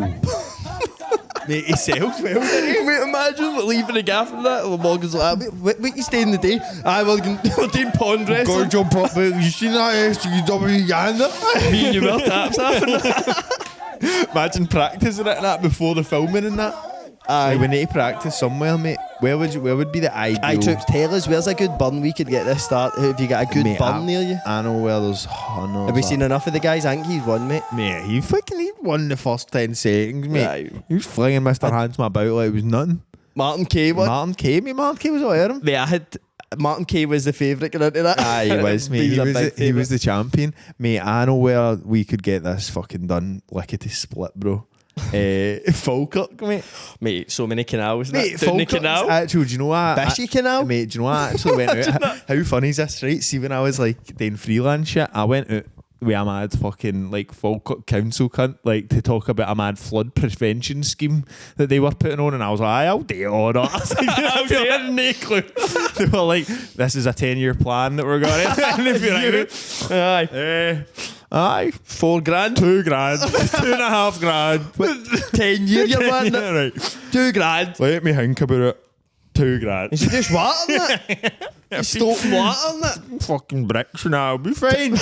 Mate, he sells well, doesn't he? Mate, imagine leaving the gaff and that. Morgan's like, wait, you stay in the day. We're doing pond wrestling. Go jump up, mate. You seen that SGW Uganda? Me and you wear taps having Imagine practicing it and that before the filming and that. Aye. We need to practice somewhere, mate. Where would be the ideal? Aye, troops, tell us where's a good bun we could get this start. Have you got a good Mate, bun near you? I know where there's hundreds. Have we seen enough of the guys? I think he's won, mate. Mate, he won the first 10 seconds, mate. Aye. He was flinging Mr. Handsome about like it was nothing. Martin Kay won. Martin Kay was all him. Mate, Martin Kay was the favourite going into that. Aye, he was, mate. He was the champion. Mate, I know where we could get this fucking done. Lickety split, bro. Falkirk, mate. Mate, so many canals. Mate, down the Falkirk's canal. actually, do you know what? Bishy canal. Mate, do you know what? I actually went out. How funny is this, right? See, when I was like doing freelance shit, I went out with a mad fucking like Falkirk council cunt, like to talk about a mad flood prevention scheme that they were putting on, and I was like, I'll do it all. I was like, I had no clue. They were like, this is a 10-year plan that we're going to. And if you're like, aye, 4 grand, 2 grand, 2.5 grand, 10 years, you man. yeah, right. 2 grand. Let me think about it. 2 grand. Is it just water on it? Stop water on it. Fucking bricks and I'll be fine.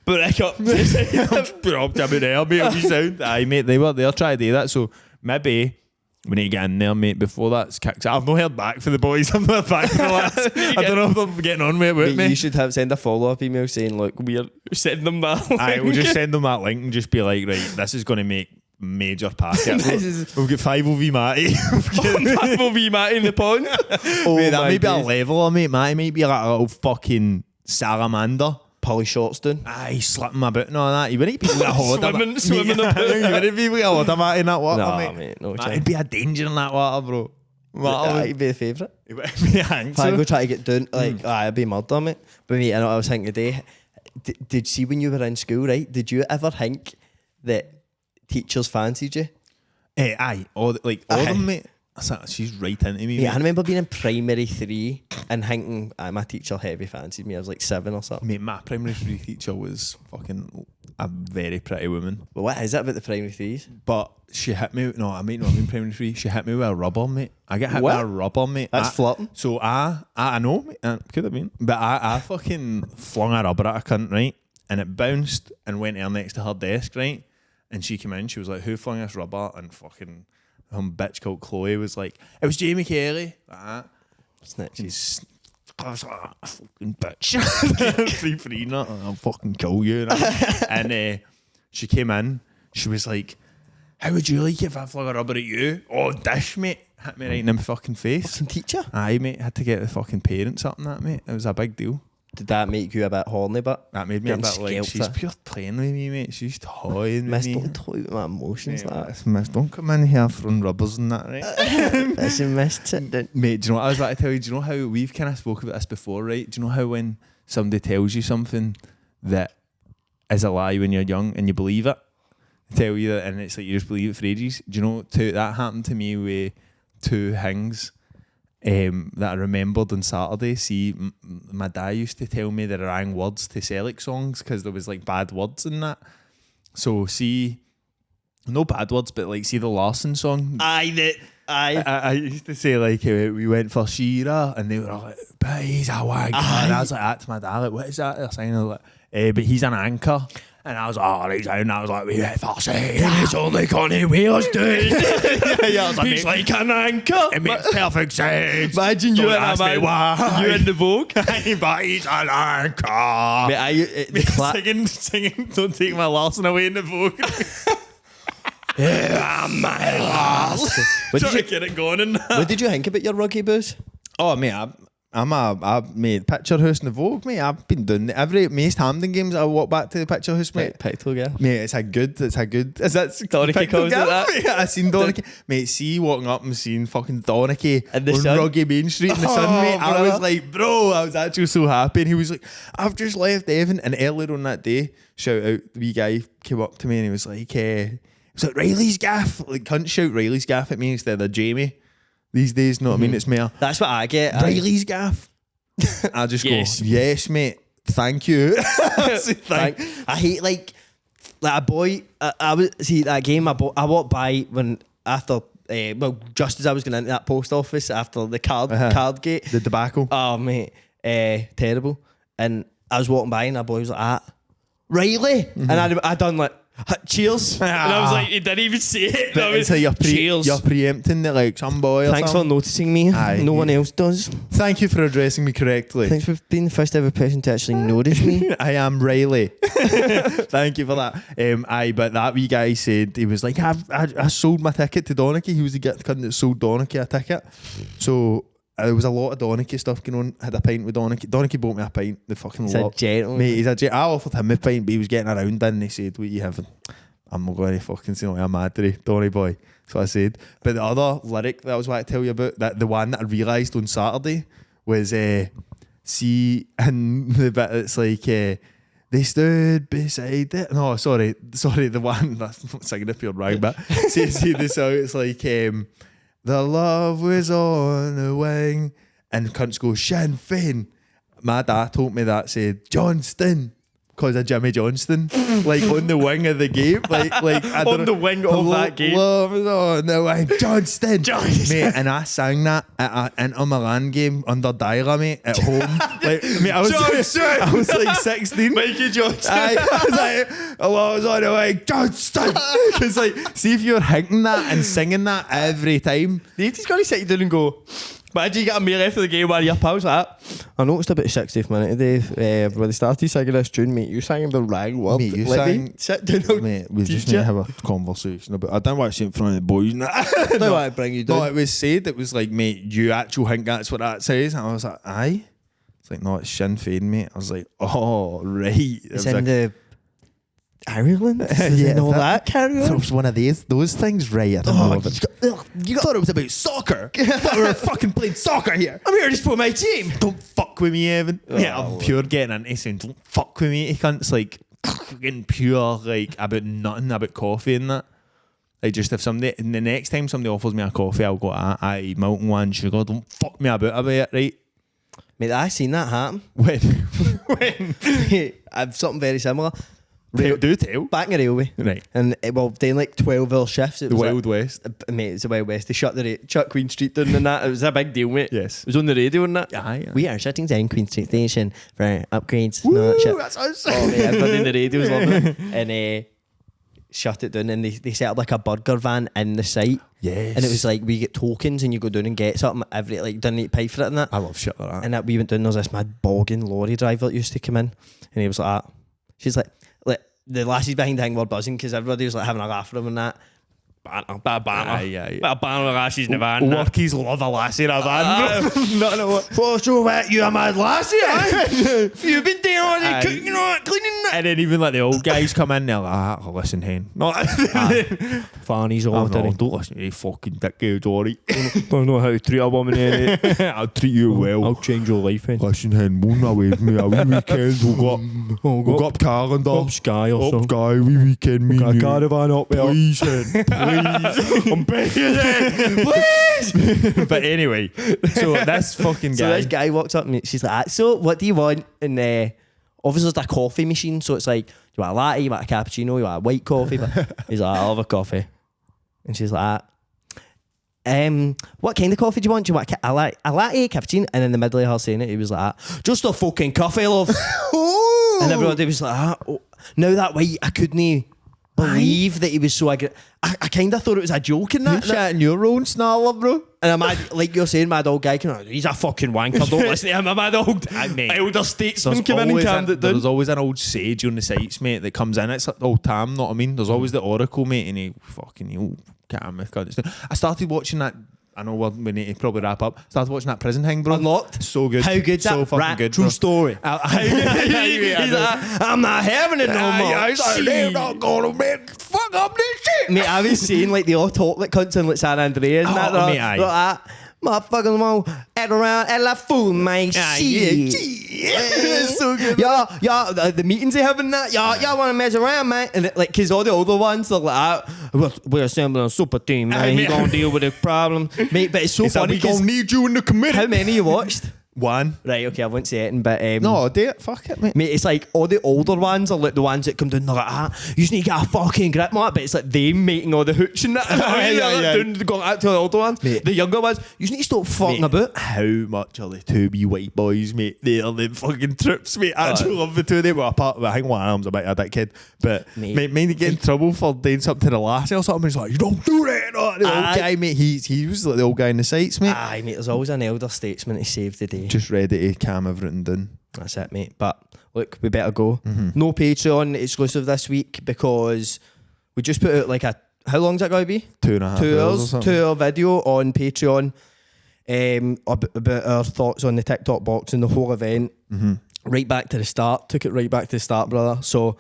Brick up. Put up to me there, mate. It'll be sound. Aye, mate. They're trying to do that. So maybe we need to get in there, mate, before that's kicked out. I've not heard back for the boys. I'm not back for the lads. I don't know if they're getting on with me. You should send a follow-up email saying, look, we're sending them that. Aye, we'll just send them that link and just be like, right, this is going to make major packet. We'll get 5 OV Matty. 5 OV Matty in the pond. Mate, that may be a leveler, mate. Matty might be like a little fucking salamander. Polly shorts down. Aye, slapping my boot and all that. You wouldn't be like a hodder. Swimming the pool. You wouldn't be like a hodder Matty in that water, No, mate. no chance. It'd be a danger in that water, bro. That'd be the favourite. It would be a hang If I go try to get down, like, I'd be murder, mate. But mate, I know what I was thinking today. Did you see when you were in school, right? Did you ever think that teachers fancied you? Aye, all them, mate. She's right into me. Yeah, mate. I remember being in primary 3 and thinking, my teacher heavy fancied me. I was like 7 or something. Mate, my primary 3 teacher was fucking a very pretty woman. But what is it about the primary 3s? But she hit me. No, I might not have been primary 3. She hit me with a rubber, mate. I get hit with a rubber, mate. That's flirting. So I know, mate. Could have been, but I fucking flung a rubber at a cunt, right? And it bounced and went there next to her desk, right? And she came in. She was like, "Who flung this rubber?" And fucking some bitch called Chloe was like, "It was Jamie Kelly." Like that. Snitches. I was like, fucking bitch. free, not I'll fucking kill you. And she came in. She was like, "How would you like it if I flung a rubber at you?" Oh, dish, mate. Hit me right in the fucking face. Fucking teacher? Aye, mate. Had to get the fucking parents up and that, mate. It was a big deal. Did that make you a bit horny, but? That made me a Getting bit like, scalped she's her. pure playing with me, mate. She's toying with Miss, me. don't toy with my emotions like that. Miss, don't come in here throwing rubbers and that, right? That's a missed it. Mate, do you know what I was about to tell you? Do you know how we've kind of spoke about this before, right? Do you know how when somebody tells you something that is a lie when you're young and you believe it, they tell you that, and it's like you just believe it for ages? Do you know that happened to me with 2 things that I remembered on Saturday? See, my dad used to tell me the wrong words to Celtic songs because there was like bad words in that. So see, no bad words, but like see the Larson song. Aye. I used to say like we went for Shearer and they were all like, "But he's a wanker," and I was like that to my dad, like, "What is that they're saying?" I was like, "But he's an anchor." And I was like, "Oh, he's out." And I was like, "We went for Shearer. It's only Connie Wheels, dude." Yeah, I was like, He's like an anchor. it makes perfect sense. Imagine you Don't and ask a me man. why. You in the Vogue. But he's an anchor. Mate, Singing, don't take my Larson away in the Vogue. Yeah, my lass. What Trying to did get it going in that. What did you think about your ruggy booze? Oh, mate, I made Picture House in the Vogue, mate. I've been doing it. Every most Hampden games I walk back to the Picture House, mate. Picture, yeah. Mate, it's a good. Is that Donicky calls it that? Mate, I seen Donicky. Mate, see walking up and seeing fucking Donicky In the on sun? Ruggy Main Street in the sun, Oh, mate. I brother. was like, bro, I was actually so happy. And he was like, "I've just left Evan." And earlier on that day, shout out, the wee guy came up to me and he was like, "Reilly's Gaff." Like, cunt shout Reilly's Gaff at me instead of Jamie these days, know what I mean? It's more That's what I get. Reilly's Gaff. I just Yes. go, "Yes, mate. Thank you." I hate like a boy. I was see that game. I walked by when after just as I was going into that post office after the card gate. The tobacco. Oh mate, terrible. And I was walking by and a boy was like, Reilly, and I done like cheers, and I was like, he didn't even say it. But it's like you're preempting it like some boy. Thanks for noticing me. Aye. No one else does. Thank you for addressing me correctly. Thanks for being the first ever person to actually notice me. I am Reilly. Thank you for that. But that wee guy said, he was like, I sold my ticket to Donicky. He was the cunt that sold Donicky a ticket. So there was a lot of Donicky stuff going on. Had a pint with Donicky. Donicky bought me a pint. The fucking He's lot. a gentleman. Mate, he's a gent. I offered him a pint, but he was getting around and he said, "What you having?" "I'm not going to fucking say no, I'm mad today, Donny boy." So I said. But the other lyric that I was about to tell you about, that the one that I realised on Saturday was see, and the bit that's like the They stood beside it. No, sorry, the one that's not singing it pure rag, but see the song. It's like the love was on a wing, and cunts go Sinn Féin. My dad told me that said Johnston. Because of Jimmy Johnston, like on the wing of the game, like I don't On the wing of that game. Love is on the wing, Johnston, mate. And I sang that at an Inter Milan game under Dyla, mate, at home. Like, mate, I was like 16. Mikey Johnson. I was like, I was on the wing, Johnston. Because like, see if you're hinting that and singing that every time. He's got to sit you down and go. Imagine you get a meal after the game while your pals like that. I noticed about the 60th minute today when they started singing this tune, mate. You sang the wrong word. Mate, you Let sang. me sit down. Mate, we just need to have a conversation about. I don't want to say in front of the boys. I don't want to bring you down. No, it was said. It was like, mate, you actual think that's what that says? And I was like, aye. It's like, no, it's Sinn Féin, mate. I was like, oh, right. It's in the Ireland? Yeah, all that carry on? It was one of those things, right? I don't know. You thought it was about soccer. I thought we were fucking playing soccer here. I'm here to support my team. Don't fuck with me, Evan. Yeah, I'm pure getting into saying, don't fuck with me. He can't, like, fucking pure, like, about nothing, about coffee and that. Like, just if somebody, and the next time somebody offers me a coffee, I'll go, aye, milk and one sugar. Don't fuck me about it, right? Mate, I seen that happen. When? I've something very similar. Do tell. Back in the railway. Right. And, well, doing like 12-hour shifts. It The was Wild West. Mate, it's the Wild West. They shut Queen Street down and that. It was a big deal, mate. Yes. It was on the radio and that. Aye. We are shutting down Queen Street Station for upgrades. No, that shit. That's us. Oh, mate, everybody in the radio was loving it. And shut it down and they set up like a burger van in the site. Yes. And it was like, we get tokens and you go down and get something every, like, didn't need to pay for it and that. I love shit like that. And that we went down, there was this mad bogging lorry driver that used to come in. And he was like that. She's like, the lassies behind the thing were buzzing because everybody was like having a laugh at him and that. Banter. Bit of banter with lassies in the van. Workies love a lassie in a van. No. For so what, you a mad lassie, eh? You've been doing all the cooking and all that, cleaning that. And then even like the old guys come in, they're like, listen, hen. Fanny's all Don't listen to you fucking dickhead, alright? Don't know how to treat a woman, eh? I'll treat you well. I'll change your life, eh? Listen, hen, moan away with me. A wee weekend, we'll go up calendar. Up Sky or something. Up Sky, wee weekend, me. Got a caravan up there. Please, hen. Please. I'm begging, hen. Please. But anyway, so this fucking guy. So this guy walks up and she's like, so what do you want? And obviously there's a coffee machine, so it's like, you want a latte, you want a cappuccino, you want a white coffee? But he's like, I'll have a coffee. And she's like, what kind of coffee do you want? Do you want a latte, cappuccino? And in the middle of her saying it, he was like, just a fucking coffee, love. And everybody was like, now that way I couldn't believe that he was so aggressive. I kind of thought it was a joke in that. You chatting your own snarler, bro. And I'm mad, like you're saying, mad old guy, he's a fucking wanker, don't listen to him. A mad old elder statesman came in and calmed it down. There's always an old sage on the sites, mate, that comes in. It's like old Tam, know what I mean? There's always the oracle, mate, and he fucking, I started watching that. I know we need to probably wrap up. Started watching that prison thing, bro. Unlocked. So good. How good's so that? fucking Rat, good, true bro. story. He's like, I'm not having it no more. He's like, they're not gonna make fuck up this shit. Mate, I was seeing like the all talk that cunts in like San Andreas and that. Mate, aye. Motherfucking all at around at la fool, man. Shit. It's so good. Yeah, the meetings they having that. Y'all want to mess around, man. And like, cause all the older ones are like, we're assembling a super team, man. He gonna deal with the problem, mate. But it's so funny. We gonna need you in the committee. How many you watched? One. Right, okay, I won't say it, but No, do it. Fuck it, mate. mate, it's like all the older ones are like the ones that come down. They're like, you just need to get a fucking grip, mate. But it's like them making all the hooch and that. Going out to the older ones. Mate. The younger ones, you just need to stop fucking Mate, about. How much are the two wee white boys, mate? They are the fucking trips, mate. I actually love the two of them. Well, apart, I think one of them's a bit of a dickhead. But Mate. mate, get in trouble for doing something to the lassie or something. He's like, you don't do that. No. The old guy, mate, he was like the old guy in the sights, mate. Aye, mate, there's always an elder statesman to save the day. Just ready to calm everything down. That's it, mate. But look, we better go. No Patreon exclusive this week because we just put out like how long's that going to be? 2.5 2 hours. hours. 2 hour video on Patreon about our thoughts on the TikTok box and the whole event. Right back to the start. Took it right back to the start, brother. So,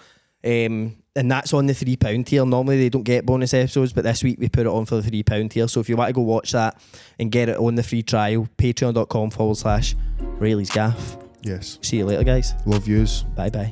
and that's on the £3 tier. Normally they don't get bonus episodes, but this week we put it on for the £3 tier. So if you want to go watch that and get it on the free trial, patreon.com/Reilly's Gaff. Yes. See you later, guys. Love yous. Bye bye.